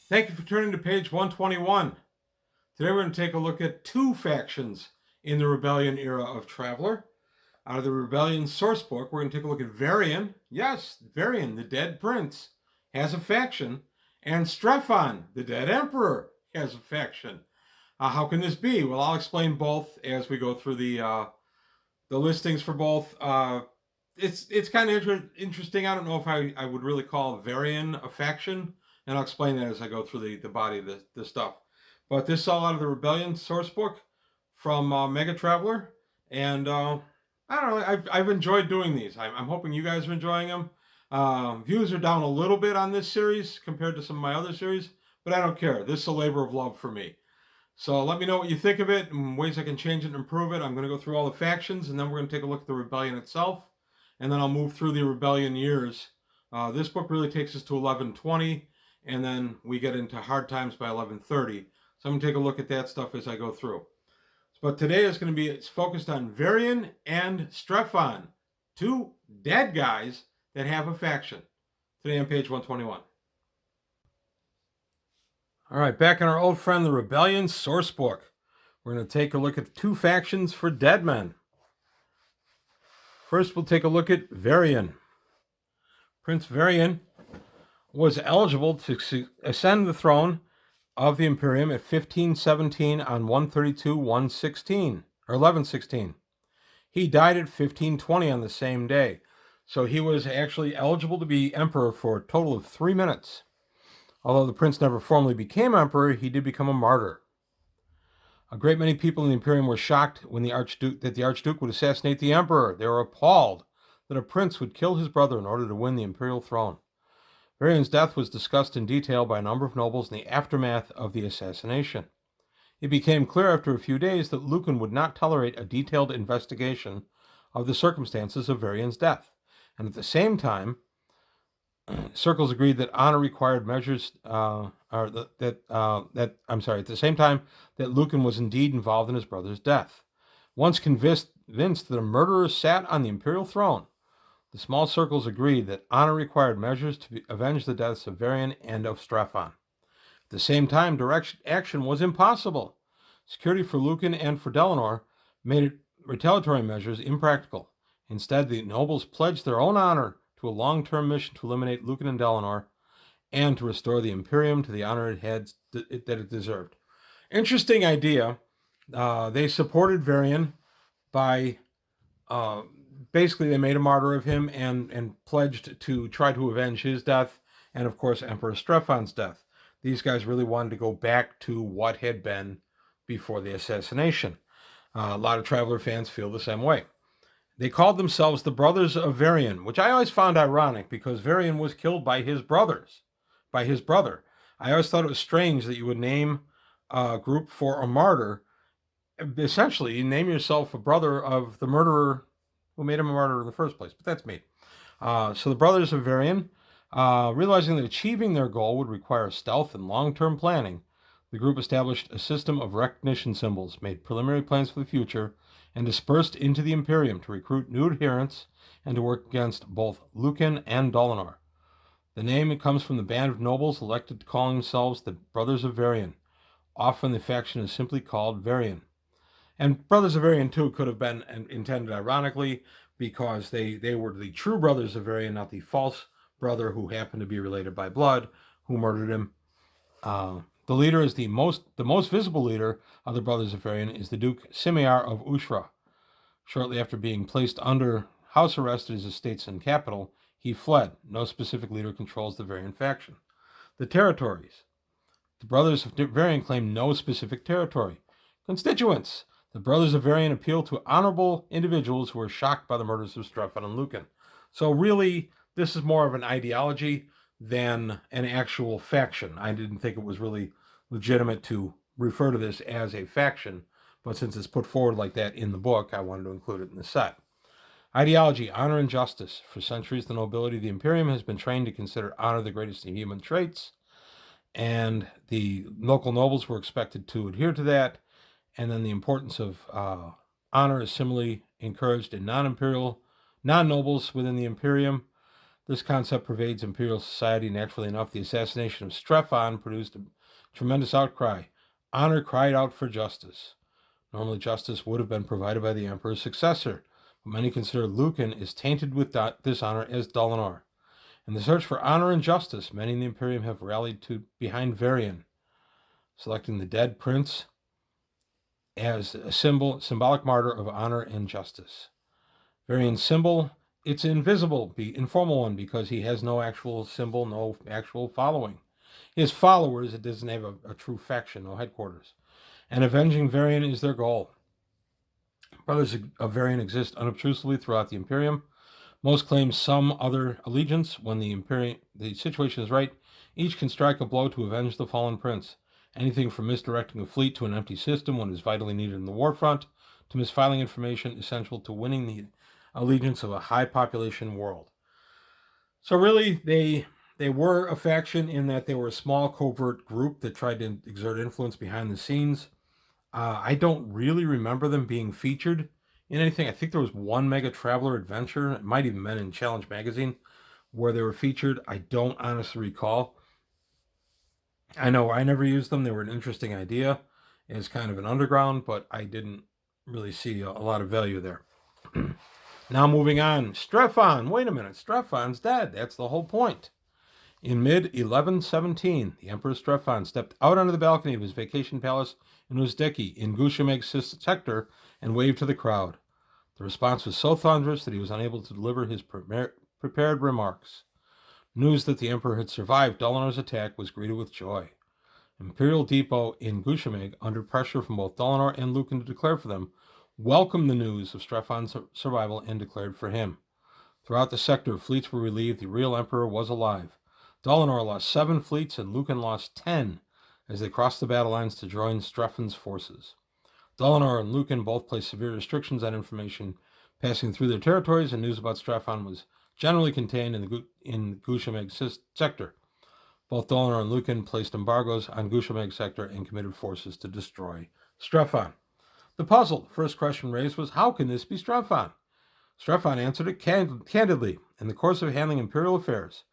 Thank you for turning to page 121. Today we're going to take a look at two factions in the Rebellion era of Traveller. Out of the Rebellion sourcebook, we're going to take a look at Varian. Yes, Varian, the dead prince, has a faction. And Strephon, the dead emperor, has a faction. How can this be? Well, I'll explain both as we go through the listings for both. It's kind of interesting. I don't know if I would really call Varian a faction, and I'll explain that as I go through the body of the stuff. But this is all out of the Rebellion sourcebook from Megatraveller, and I don't know. I've enjoyed doing these. I'm hoping you guys are enjoying them. Views are down a little bit on this series compared to some of my other series, but I don't care. This is a labor of love for me. So let me know what you think of it and ways I can change it and improve it. I'm going to go through all the factions, and then we're going to take a look at the Rebellion itself, and then I'll move through the Rebellion years. This book really takes us to 1120, and then we get into Hard Times by 1130. So I'm going to take a look at that stuff as I go through. But today is going to be focused on Varian and Strephon, two dead guys that have a faction. Today on page 121. All right, back in our old friend, the Rebellion sourcebook. We're going to take a look at two factions for dead men. First, we'll take a look at Varian. Prince Varian was eligible to ascend the throne of the Imperium at 1517 on 132-116, or 1116. He died at 1520 on the same day, so he was actually eligible to be emperor for a total of 3 minutes. Although the prince never formally became emperor, he did become a martyr. A great many people in the Imperium were shocked when the Archduke would assassinate the emperor. They were appalled that a prince would kill his brother in order to win the imperial throne. Varian's death was discussed in detail by a number of nobles in the aftermath of the assassination. It became clear after a few days that Lucan would not tolerate a detailed investigation of the circumstances of Varian's death, and at the same time, circles agreed that honor required measures, at the same time that Lucan was indeed involved in his brother's death. Once convinced that a murderer sat on the imperial throne, the small circles agreed that honor required measures to avenge the deaths of Varian and of Strephon. At the same time, direct action was impossible. Security for Lucan and for Delanor made retaliatory measures impractical. Instead, the nobles pledged their own honor to a long-term mission to eliminate Lucan and Delanor and to restore the Imperium to the honor that it deserved. Interesting idea. They supported Varian by basically they made a martyr of him and pledged to try to avenge his death and, of course, Emperor Strephon's death. These guys really wanted to go back to what had been before the assassination. A lot of Traveller fans feel the same way. They called themselves the Brothers of Varian, which I always found ironic because Varian was killed by his brother. I always thought it was strange that you would name a group for a martyr. Essentially, you name yourself a brother of the murderer who made him a martyr in the first place, but that's me. So the Brothers of Varian, realizing that achieving their goal would require stealth and long-term planning, the group established a system of recognition symbols, made preliminary plans for the future, and dispersed into the Imperium to recruit new adherents and to work against both Lucan and Delanor. The name comes from the band of nobles elected to call themselves the Brothers of Varian. Often the faction is simply called Varian. And Brothers of Varian, too, could have been intended ironically because they were the true Brothers of Varian, not the false brother who happened to be related by blood, who murdered him. The leader is the most visible leader of the Brothers of Varian is the Duke Simiar of Ushra. Shortly after being placed under house arrest at his estates and capital, he fled. No specific leader controls the Varian faction. The territories. The Brothers of Varian claim no specific territory. Constituents. The Brothers of Varian appeal to honorable individuals who were shocked by the murders of Strephon and Lucan. So really, this is more of an ideology than an actual faction. I didn't think it was really legitimate to refer to this as a faction, but since it's put forward like that in the book, I wanted to include it in the set. Ideology, honor and justice. For centuries, the nobility of the Imperium has been trained to consider honor the greatest of human traits, and the local nobles were expected to adhere to that, and then the importance of honor is similarly encouraged in non-nobles within the Imperium. This concept pervades imperial society. Naturally enough, the assassination of Strephon produced a tremendous outcry. Honor cried out for justice. Normally, justice would have been provided by the emperor's successor, but many consider Lucan is tainted with dishonor as Dalinar. In the search for honor and justice, many in the Imperium have rallied behind Varian, selecting the dead prince as a symbolic martyr of honor and justice. Varian's symbol, it's invisible, the informal one, because he has no actual symbol, no actual following. His followers, it doesn't have a true faction, no headquarters. And avenging Varian is their goal. Brothers of Varian exist unobtrusively throughout the Imperium. Most claim some other allegiance. When the situation is right, each can strike a blow to avenge the fallen prince. Anything from misdirecting a fleet to an empty system when it is vitally needed in the war front, to misfiling information essential to winning the allegiance of a high population world. So really, they were a faction in that they were a small covert group that tried to exert influence behind the scenes. I don't really remember them being featured in anything. I think there was one Megatraveller adventure. It might even been in Challenge Magazine where they were featured. I don't honestly recall. I know I never used them. They were an interesting idea as kind of an underground, but I didn't really see a lot of value there. Now moving on. Strephon. Wait a minute. Strephon's dead. That's the whole point. In mid-1117, the Emperor Strephon stepped out onto the balcony of his vacation palace in Uzdeki in Gushameg's sector and waved to the crowd. The response was so thunderous that he was unable to deliver his prepared remarks. News that the Emperor had survived Dalinar's attack was greeted with joy. Imperial Depot in Gushameg, under pressure from both Dalinar and Lucan to declare for them, welcomed the news of Strephon's survival and declared for him. Throughout the sector, fleets were relieved the real Emperor was alive. Dalinar lost 7 fleets and Lucan lost 10 as they crossed the battle lines to join Strephon's forces. Dalinar and Lucan both placed severe restrictions on information passing through their territories, and news about Strephon was generally contained in Gushameg sector. Both Dalinar and Lucan placed embargoes on Gushameg sector and committed forces to destroy Strephon. The first question raised was, how can this be Strephon? Strephon answered it candidly. In the course of handling imperial affairs,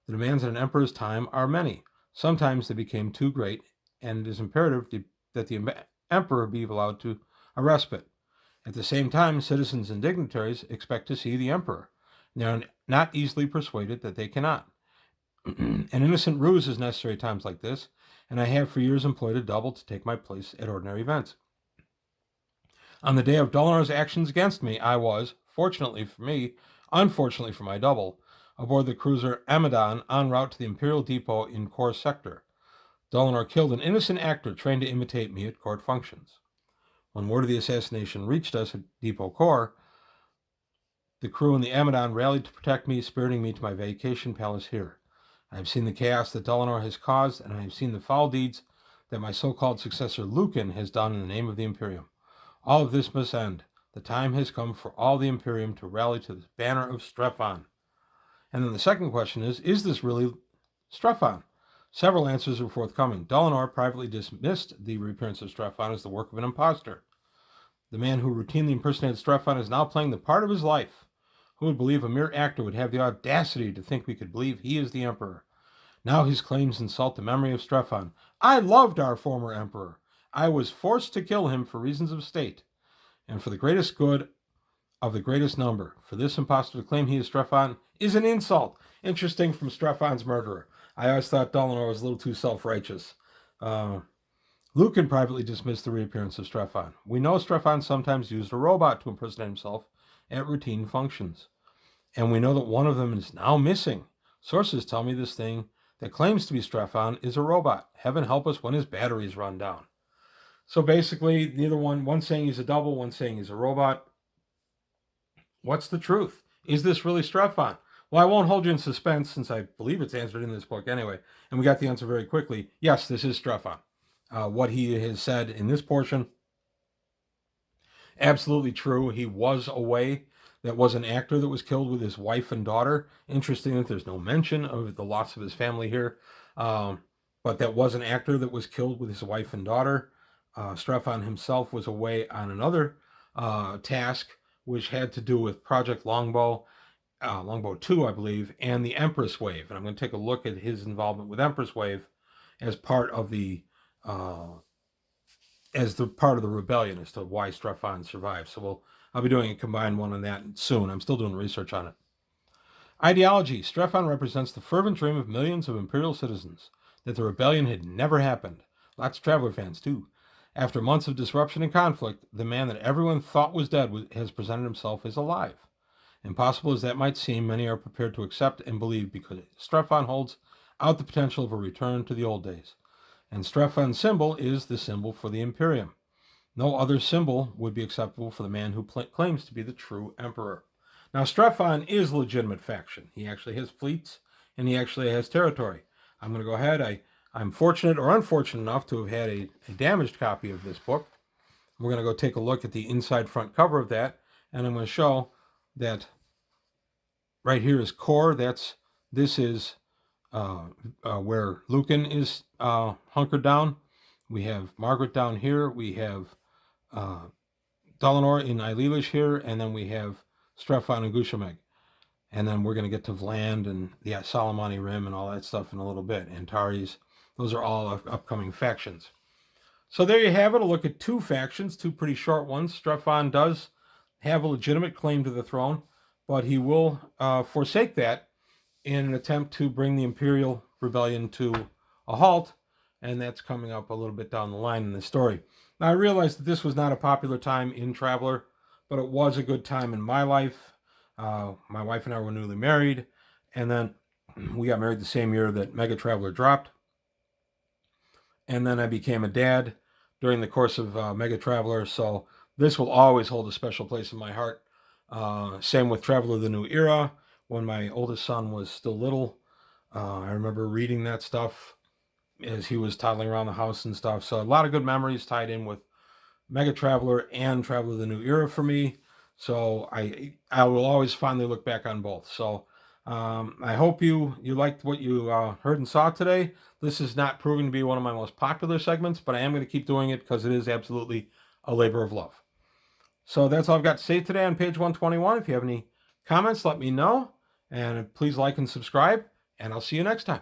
the demands of an emperor's time are many. Sometimes they became too great, and it is imperative that the emperor be allowed to a respite. At the same time, citizens and dignitaries expect to see the emperor. They are not easily persuaded that they cannot. An innocent ruse is necessary at times like this, and I have for years employed a double to take my place at ordinary events. On the day of Dalinar's actions against me, I was, fortunately for me, unfortunately for my double, aboard the cruiser Amadon en route to the Imperial Depot in Kor sector. Dalinar killed an innocent actor trained to imitate me at court functions. When word of the assassination reached us at Depot Kor, the crew in the Amadon rallied to protect me, spiriting me to my vacation palace here. I have seen the chaos that Dalinar has caused, and I have seen the foul deeds that my so-called successor Lucan has done in the name of the Imperium. All of this must end. The time has come for all the Imperium to rally to the banner of Strephon. And then the second question is this really Strephon? Several answers are forthcoming. Dalinar privately dismissed the reappearance of Strephon as the work of an impostor. The man who routinely impersonated Strephon is now playing the part of his life. Who would believe a mere actor would have the audacity to think we could believe he is the Emperor? Now his claims insult the memory of Strephon. I loved our former Emperor. I was forced to kill him for reasons of state, and for the greatest good of the greatest number. For this impostor to claim he is Strephon is an insult. Interesting from Strephon's murderer. I always thought Dalinar was a little too self-righteous. Lucan privately dismissed the reappearance of Strephon. We know Strephon sometimes used a robot to impersonate himself at routine functions. And we know that one of them is now missing. Sources tell me this thing that claims to be Strephon is a robot. Heaven help us when his batteries run down. So basically, neither one's saying he's a double, one's saying he's a robot. What's the truth? Is this really Strephon? Well, I won't hold you in suspense since I believe it's answered in this book anyway. And we got the answer very quickly. Yes, this is Strephon. What he has said in this portion, absolutely true. He was away. That was an actor that was killed with his wife and daughter. Interesting that there's no mention of the loss of his family here. But that was an actor that was killed with his wife and daughter. Strephon himself was away on another task, which had to do with Project Longbow. Longbow 2, I believe, and the Empress Wave. And I'm going to take a look at his involvement with Empress Wave as part of the rebellion as to why Strephon survived. So I'll be doing a combined one on that soon. I'm still doing research on it. Ideology. Strephon represents the fervent dream of millions of Imperial citizens that the rebellion had never happened. Lots of Traveller fans, too. After months of disruption and conflict, the man that everyone thought was dead has presented himself as alive. Impossible as that might seem, many are prepared to accept and believe because Strephon holds out the potential of a return to the old days. And Strephon's symbol is the symbol for the Imperium. No other symbol would be acceptable for the man who claims to be the true emperor. Now, Strephon is a legitimate faction. He actually has fleets, and he actually has territory. I'm going to go ahead. I'm fortunate or unfortunate enough to have had a damaged copy of this book. We're going to go take a look at the inside front cover of that, and I'm going to show that right here is core. This is where Lucan is hunkered down. We have Margaret down here. We have Dalinar in Eilish here, and then we have Strephon and Gushameg. And then we're going to get to Vland and the Salamani Rim and all that stuff in a little bit. Antares. Those are all upcoming factions. So there you have it. A look at two factions, two pretty short ones. Strephon does have a legitimate claim to the throne, but he will forsake that in an attempt to bring the Imperial Rebellion to a halt, and that's coming up a little bit down the line in the story. Now, I realized that this was not a popular time in Traveller, but it was a good time in my life. My wife and I were newly married, and then we got married the same year that Megatraveller dropped. And then I became a dad during the course of Megatraveller, so this will always hold a special place in my heart. Same with Traveller the New Era. When my oldest son was still little, I remember reading that stuff as he was toddling around the house and stuff. So a lot of good memories tied in with Megatraveller and Traveller the New Era for me. So I will always fondly look back on both. So I hope you liked what you heard and saw today. This is not proving to be one of my most popular segments, but I am going to keep doing it because it is absolutely a labor of love. So that's all I've got to say today on page 121. If you have any comments, let me know. And please like and subscribe, and I'll see you next time.